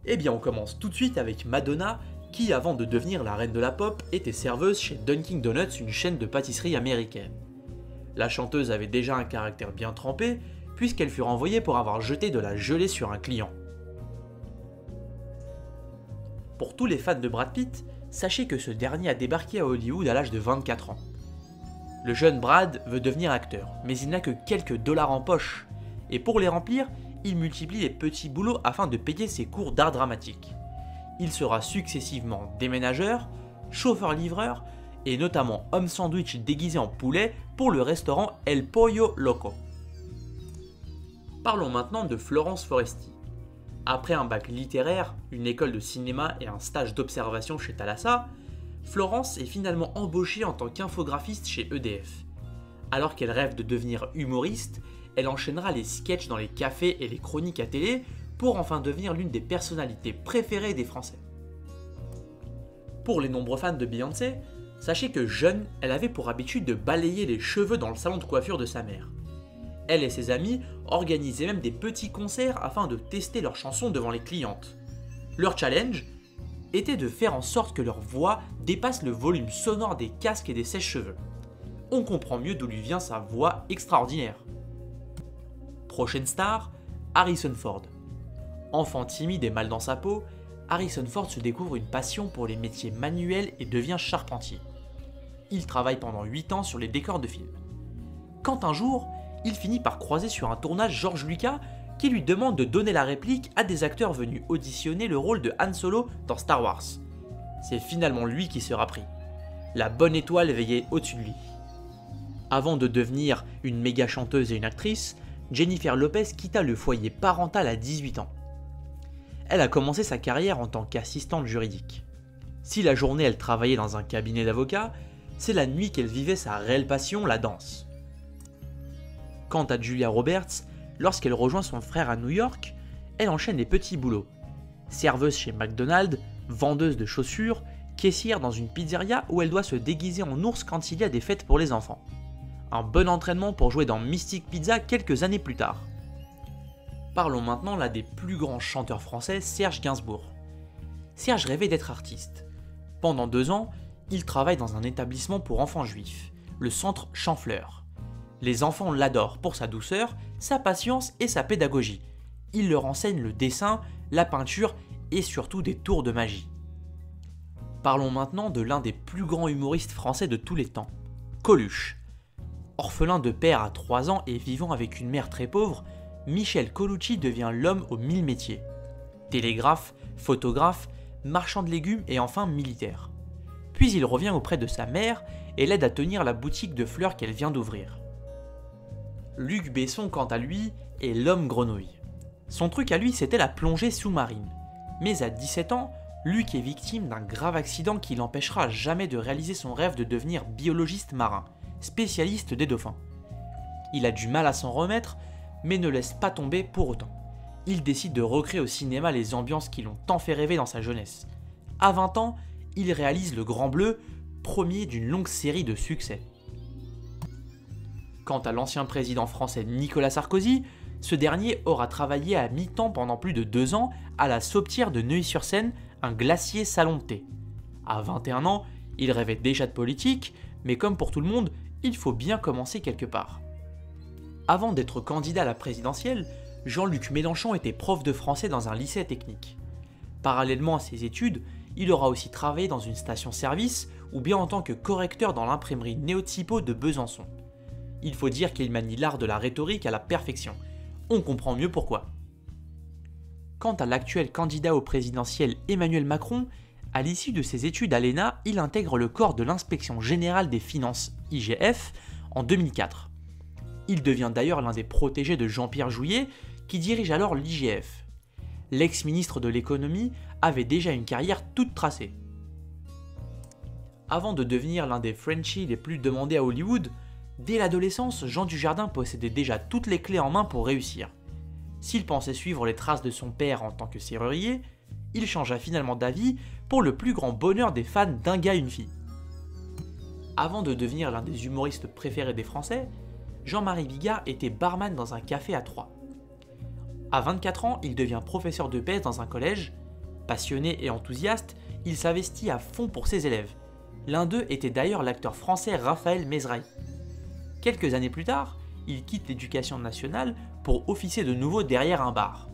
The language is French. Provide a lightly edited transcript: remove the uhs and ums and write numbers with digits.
Eh bien on commence tout de suite avec Madonna, qui avant de devenir la reine de la pop, était serveuse chez Dunkin' Donuts, une chaîne de pâtisserie américaine. La chanteuse avait déjà un caractère bien trempé, puisqu'elle fut renvoyée pour avoir jeté de la gelée sur un client. Pour tous les fans de Brad Pitt, sachez que ce dernier a débarqué à Hollywood à l'âge de 24 ans. Le jeune Brad veut devenir acteur, mais il n'a que quelques dollars en poche, et pour les remplir, il multiplie les petits boulots afin de payer ses cours d'art dramatique. Il sera successivement déménageur, chauffeur-livreur, et notamment homme sandwich déguisé en poulet pour le restaurant El Pollo Loco. Parlons maintenant de Florence Foresti. Après un bac littéraire, une école de cinéma et un stage d'observation chez Thalassa, Florence est finalement embauchée en tant qu'infographiste chez EDF. Alors qu'elle rêve de devenir humoriste, elle enchaînera les sketchs dans les cafés et les chroniques à télé pour enfin devenir l'une des personnalités préférées des Français. Pour les nombreux fans de Beyoncé, sachez que jeune, elle avait pour habitude de balayer les cheveux dans le salon de coiffure de sa mère. Elle et ses amis organisaient même des petits concerts afin de tester leurs chansons devant les clientes. Leur challenge était de faire en sorte que leur voix dépasse le volume sonore des casques et des sèche-cheveux. On comprend mieux d'où lui vient sa voix extraordinaire. Prochaine star, Harrison Ford. Enfant timide et mal dans sa peau, Harrison Ford se découvre une passion pour les métiers manuels et devient charpentier. Il travaille pendant 8 ans sur les décors de films. Quand un jour, il finit par croiser sur un tournage George Lucas qui lui demande de donner la réplique à des acteurs venus auditionner le rôle de Han Solo dans Star Wars. C'est finalement lui qui sera pris. La bonne étoile veillait au-dessus de lui. Avant de devenir une méga chanteuse et une actrice, Jennifer Lopez quitta le foyer parental à 18 ans. Elle a commencé sa carrière en tant qu'assistante juridique. Si la journée elle travaillait dans un cabinet d'avocat, c'est la nuit qu'elle vivait sa réelle passion, la danse. Quant à Julia Roberts, lorsqu'elle rejoint son frère à New York, elle enchaîne les petits boulots. Serveuse chez McDonald's, vendeuse de chaussures, caissière dans une pizzeria où elle doit se déguiser en ours quand il y a des fêtes pour les enfants. Un bon entraînement pour jouer dans Mystic Pizza quelques années plus tard. Parlons maintenant l'un des plus grands chanteurs français, Serge Gainsbourg. Serge rêvait d'être artiste. Pendant 2 ans, il travaille dans un établissement pour enfants juifs, le centre Champfleur. Les enfants l'adorent pour sa douceur, sa patience et sa pédagogie. Il leur enseigne le dessin, la peinture et surtout des tours de magie. Parlons maintenant de l'un des plus grands humoristes français de tous les temps, Coluche. Orphelin de père à 3 ans et vivant avec une mère très pauvre, Michel Colucci devient l'homme aux 1000 métiers. Télégraphe, photographe, marchand de légumes et enfin militaire. Puis il revient auprès de sa mère et l'aide à tenir la boutique de fleurs qu'elle vient d'ouvrir. Luc Besson, quant à lui, est l'homme grenouille. Son truc à lui, c'était la plongée sous-marine. Mais à 17 ans, Luc est victime d'un grave accident qui l'empêchera jamais de réaliser son rêve de devenir biologiste marin, spécialiste des dauphins. Il a du mal à s'en remettre, mais ne laisse pas tomber pour autant. Il décide de recréer au cinéma les ambiances qui l'ont tant fait rêver dans sa jeunesse. À 20 ans, il réalise Le Grand Bleu, premier d'une longue série de succès. Quant à l'ancien président français Nicolas Sarkozy, ce dernier aura travaillé à mi-temps pendant plus de 2 ans à la Saupetière de Neuilly-sur-Seine, un glacier salon de thé. À 21 ans, il rêvait déjà de politique, mais comme pour tout le monde, il faut bien commencer quelque part. Avant d'être candidat à la présidentielle, Jean-Luc Mélenchon était prof de français dans un lycée technique. Parallèlement à ses études, il aura aussi travaillé dans une station-service ou bien en tant que correcteur dans l'imprimerie Néotypo de Besançon. Il faut dire qu'il manie l'art de la rhétorique à la perfection. On comprend mieux pourquoi. Quant à l'actuel candidat au présidentiel Emmanuel Macron, à l'issue de ses études à l'ENA, il intègre le corps de l'Inspection Générale des Finances, IGF, en 2004. Il devient d'ailleurs l'un des protégés de Jean-Pierre Jouyet, qui dirige alors l'IGF. L'ex-ministre de l'économie avait déjà une carrière toute tracée. Avant de devenir l'un des Frenchies les plus demandés à Hollywood, dès l'adolescence, Jean Dujardin possédait déjà toutes les clés en main pour réussir. S'il pensait suivre les traces de son père en tant que serrurier, il changea finalement d'avis pour le plus grand bonheur des fans d'un gars et une fille. Avant de devenir l'un des humoristes préférés des Français, Jean-Marie Bigard était barman dans un café à Troyes. À 24 ans, il devient professeur de PS dans un collège, Passionné et enthousiaste, il s'investit à fond pour ses élèves. L'un d'eux était d'ailleurs l'acteur français Raphaël Mesrahi. Quelques années plus tard, il quitte l'éducation nationale pour officier de nouveau derrière un bar.